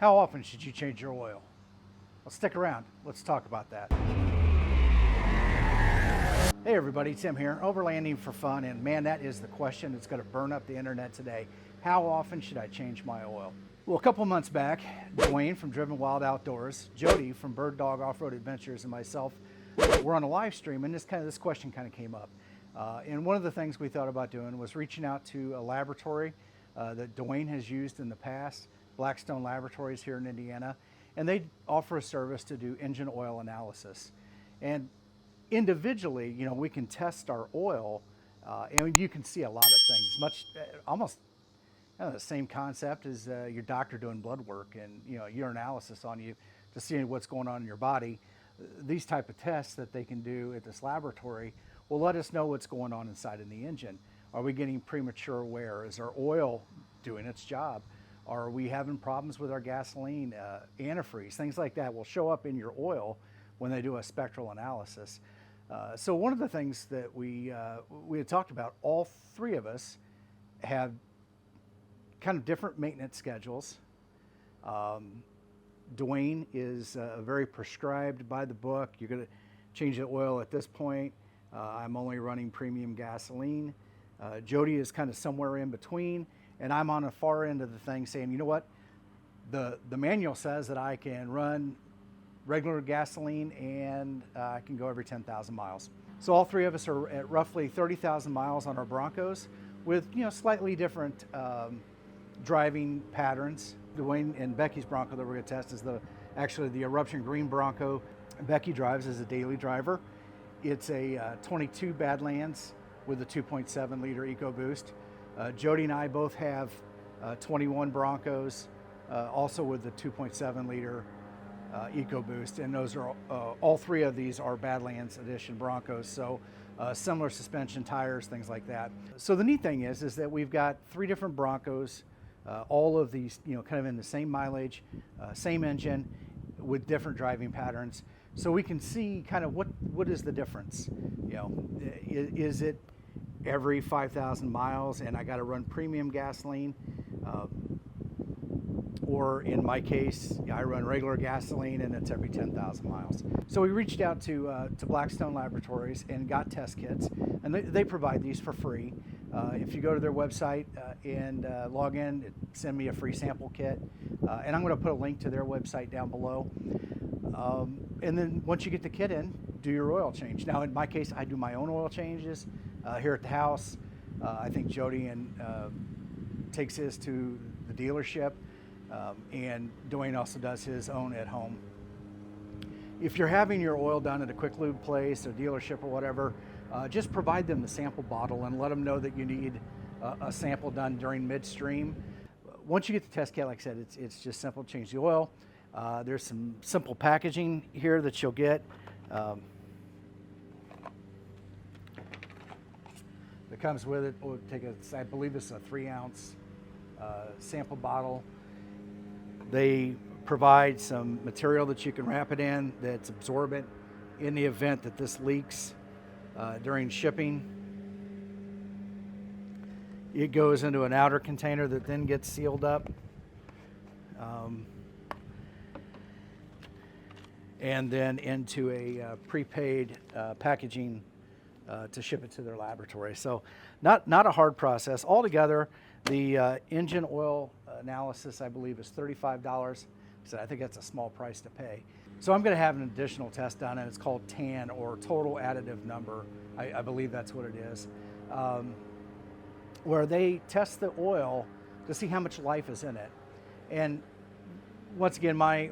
How often should you change your oil? Well, stick around. Let's talk about that. Hey everybody, Tim here, overlanding for fun, and man, that is the question that's going to burn up the internet today. How often should I change my oil? Well, a couple months back, Dwayne from Driven Wild Outdoors, Jody from Bird Dog Off-Road Adventures, and myself were on a live stream, and this question kind of came up. And one of the things we thought about doing was reaching out to a laboratory that Dwayne has used in the past, Blackstone Laboratories here in Indiana, and they offer a service to do engine oil analysis. And individually, you know, we can test our oil, and you can see a lot of things, almost the same concept as your doctor doing blood work and urinalysis on you to see what's going on in your body. These type of tests that they can do at this laboratory will let us know what's going on inside in the engine. Are we getting premature wear? Is our oil doing its job? Are we having problems with our gasoline, antifreeze? Things like that will show up in your oil when they do a spectral analysis. So one of the things that we had talked about, all three of us have kind of different maintenance schedules. Dwayne is very prescribed by the book. You're going to change the oil at this point. I'm only running premium gasoline. Jody is kind of somewhere in between, and I'm on the far end of the thing saying, you know what, the manual says that I can run regular gasoline and I can go every 10,000 miles. So all three of us are at roughly 30,000 miles on our Broncos with slightly different driving patterns. Dwayne and Becky's Bronco that we're going to test is actually the Eruption Green Bronco. Becky drives as a daily driver. It's a 22 Badlands with a 2.7 liter EcoBoost. Jody and I both have 21 Broncos, also with the 2.7 liter EcoBoost, and those are all three of these are Badlands Edition Broncos, so similar suspension, tires, things like that. So the neat thing is that we've got three different Broncos, all of these kind of in the same mileage, same engine, with different driving patterns, so we can see kind of what is the difference. Is it every 5,000 miles and I got to run premium gasoline? Or in my case, I run regular gasoline and it's every 10,000 miles. So we reached out to Blackstone Laboratories and got test kits, and they provide these for free. If you go to their website and log in, send me a free sample kit, and I'm going to put a link to their website down below. And then once you get the kit in, do your oil change. Now in my case, I do my own oil changes here at the house. I think Jody takes his to the dealership. And Dwayne also does his own at home. If you're having your oil done at a quick lube place or dealership or whatever, just provide them the sample bottle and let them know that you need a sample done during midstream. Once you get the test kit, like I said, it's just simple. Change the oil. There's some simple packaging here that you'll get. That comes with it. We'll take I believe it's a 3-ounce sample bottle. They provide some material that you can wrap it in that's absorbent in the event that this leaks during shipping. It goes into an outer container that then gets sealed up. And then into a prepaid packaging to ship it to their laboratory. So not a hard process. Altogether, the engine oil analysis, I believe, is $35. So I think that's a small price to pay. So I'm going to have an additional test done, and it's called TAN, or total additive number. I believe that's what it is, where they test the oil to see how much life is in it. And once again, my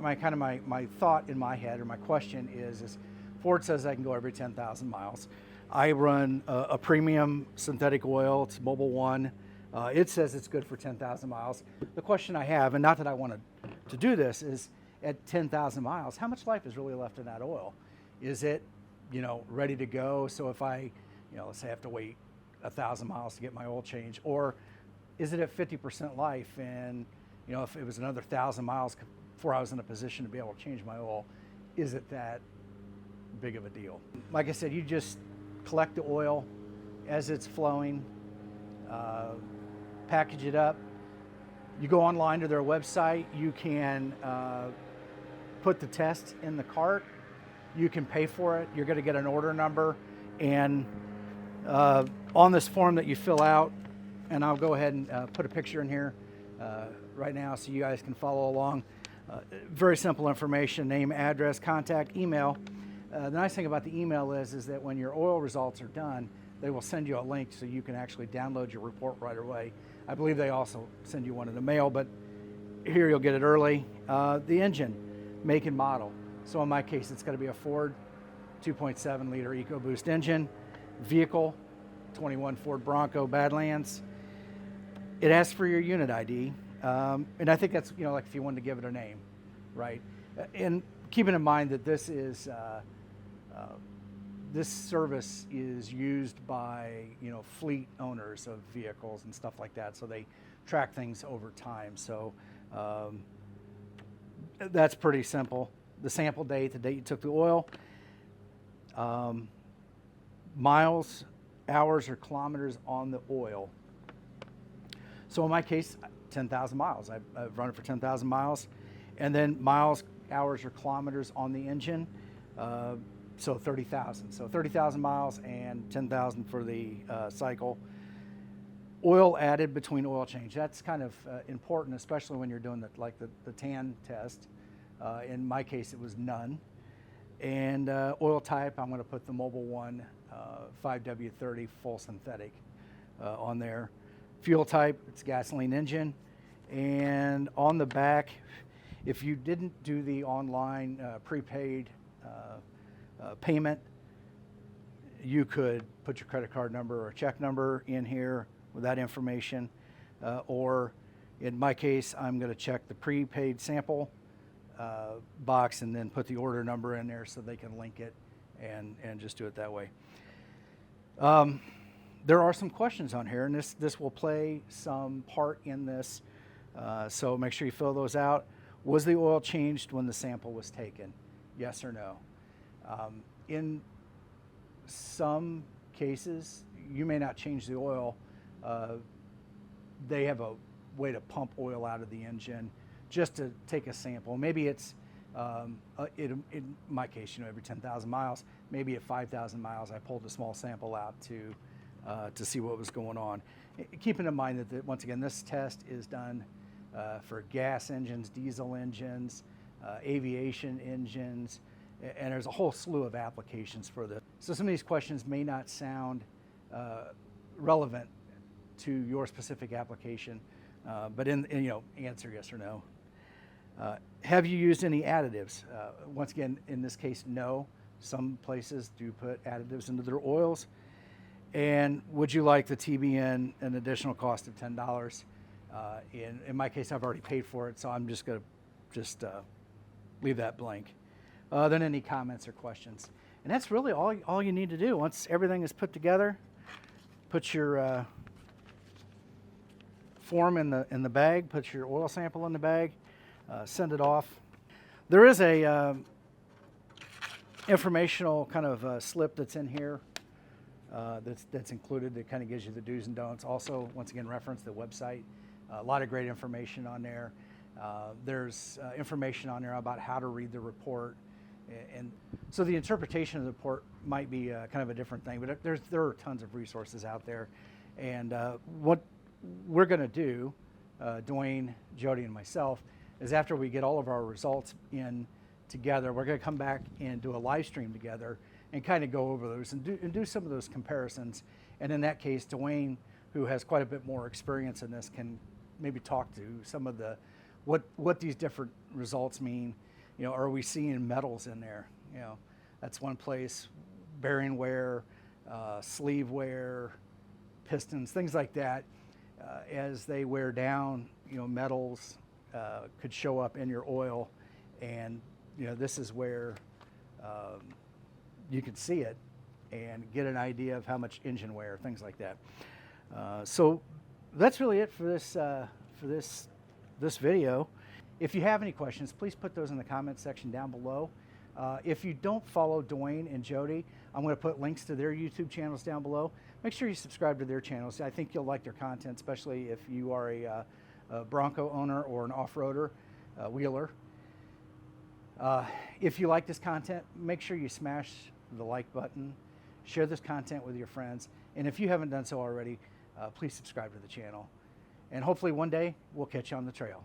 thought in my head, or my question is Ford says I can go every 10,000 miles. I run a premium synthetic oil. It's Mobil 1. It says it's good for 10,000 miles. The question I have, and not that I want to do this, is at 10,000 miles, how much life is really left in that oil? Is it, ready to go? So if I, let's say I have to wait 1,000 miles to get my oil change, or is it at 50% life? And, if it was another 1,000 miles before I was in a position to be able to change my oil, is it that big of a deal? Like I said, you just collect the oil as it's flowing, package it up, You go online to their website, you can put the test in the cart, you can pay for it, you're going to get an order number, and on this form that you fill out, and I'll go ahead and put a picture in here right now so you guys can follow along. Very simple information: name, address, contact, email. The nice thing about the email is that when your oil results are done, they will send you a link so you can actually download your report right away. I believe they also send you one in the mail, but here you'll get it early. The engine, make and model. So in my case, it's going to be a Ford 2.7 liter EcoBoost engine. Vehicle, 21 Ford Bronco Badlands. It asks for your unit ID, and I think that's, like if you wanted to give it a name, right? And keeping in mind that this is this service is used by fleet owners of vehicles and stuff like that, so they track things over time. So that's pretty simple. The sample date, the date you took the oil, miles, hours, or kilometers on the oil. So in my case, 10,000 miles. I've run it for 10,000 miles, and then miles, hours, or kilometers on the engine. So 30,000. So 30,000 miles and 10,000 for the cycle. Oil added between oil change. That's kind of important, especially when you're doing the TAN test. In my case, it was none. And oil type, I'm going to put the Mobile One 5W30 full synthetic on there. Fuel type, it's gasoline engine. And on the back, if you didn't do the online prepaid payment, you could put your credit card number or check number in here with that information. Or in my case, I'm going to check the prepaid sample box and then put the order number in there so they can link it and just do it that way. There are some questions on here, and this will play some part in this, so make sure you fill those out. Was the oil changed when the sample was taken? Yes or no? In some cases, you may not change the oil. They have a way to pump oil out of the engine just to take a sample. Maybe it's, in my case, every 10,000 miles, maybe at 5,000 miles, I pulled a small sample out to see what was going on. Keeping in mind that once again, this test is done for gas engines, diesel engines, aviation engines, and there's a whole slew of applications for this. So some of these questions may not sound relevant to your specific application, but answer yes or no. Have you used any additives? Once again, in this case, no. Some places do put additives into their oils. And would you like the TBN an additional cost of $10? In my case, I've already paid for it, so I'm just going to leave that blank. Then any comments or questions. And that's really all you need to do. Once everything is put together, put your form in the bag, put your oil sample in the bag, send it off. There is a informational kind of slip that's in here that's included that kind of gives you the do's and don'ts. Also, once again, reference the website. A lot of great information on there. There's information on there about how to read the report. And so the interpretation of the report might be kind of a different thing, but there are tons of resources out there. And what we're going to do, Dwayne, Jody, and myself, is after we get all of our results in together, we're going to come back and do a live stream together and kind of go over those and do some of those comparisons. And in that case, Dwayne, who has quite a bit more experience in this, can maybe talk to some of the what these different results mean. Are we seeing metals in there? That's one place. Bearing wear, sleeve wear, pistons, things like that. As they wear down, metals could show up in your oil, and this is where you can see it and get an idea of how much engine wear, things like that. So that's really it for this video. If you have any questions, please put those in the comments section down below. If you don't follow Dwayne and Jody, I'm going to put links to their YouTube channels down below. Make sure you subscribe to their channels. I think you'll like their content, especially if you are Bronco owner or an off-roader, wheeler. If you like this content, make sure you smash the like button, share this content with your friends, and if you haven't done so already, please subscribe to the channel. And hopefully one day we'll catch you on the trail.